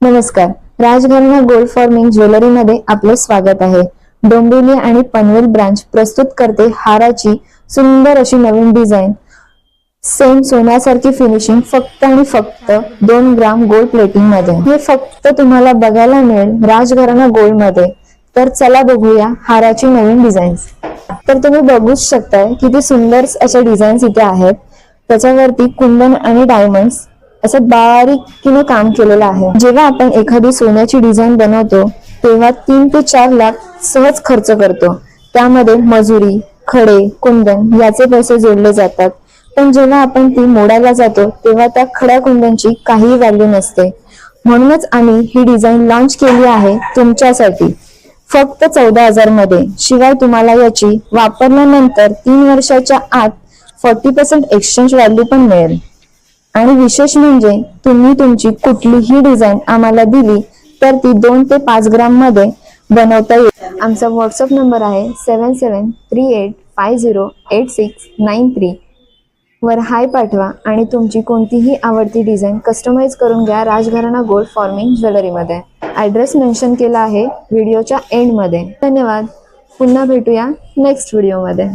नमस्कार. Rajgharana gold forming jewellery मध्ये आपले स्वागत आहे. डोंबिवली आणि पनवेल ब्रांच प्रस्तुत करते हाराची सुंदर अशी नवीन डिझाइन. सेम सोन्यासारखी फिनिशिंग फक्त आणि फक्त 2 ग्राम गोल्ड प्लेटिंग मध्ये. हे फक्त तुम्हाला बघायला मिळेल राजघराणा गोल्ड मध्ये. तर चला बघूया हाराची नवीन डिझाईन्स. तर तुम्ही बघूच शकताय किती सुंदर अशा डिझाईन्स इथे आहेत. त्याच्यावरती कुंदन आणि डायमंड्स असं बारीकीने काम केलेलं आहे. जेव्हा आपण एखादी सोन्याची डिझाईन बनवतो तेव्हा 3 ते 4 लाख सहज खर्च करतो. त्यामध्ये मजुरी, खडे, कुंदन याचे पैसे जोडले जातात. पण जेव्हा आपण ती मोडायला जातो तेव्हा त्या खड्या कुंदनची काही व्हॅल्यू नसते. म्हणूनच आम्ही ही डिझाईन लॉन्च केली आहे तुमच्यासाठी फक्त 14,000 मध्ये. शिवाय तुम्हाला याची वापरल्यानंतर 3 वर्षाच्या आत 40% एक्सचेंज व्हॅल्यू पण मिळेल. आणि विशेष म्हणजे तुम्ही तुमची कुठलीही डिझाईन आम्हाला दिली तर ती 2 ते 5 ग्राम मध्ये बनवता येईल. आमचा व्हॉट्सअप नंबर आहे 7738508693 वर हाय पाठवा आणि तुमची कोणतीही आवडती डिझाईन कस्टमाइज करून घ्या राजघराणा गोल्ड फॉर्मिंग ज्वेलरी मध्ये. ॲड्रेस मेन्शन केला आहे व्हिडिओच्या एंड मध्ये. धन्यवाद. पुन्हा भेटूया नेक्स्ट व्हिडिओ मध्ये.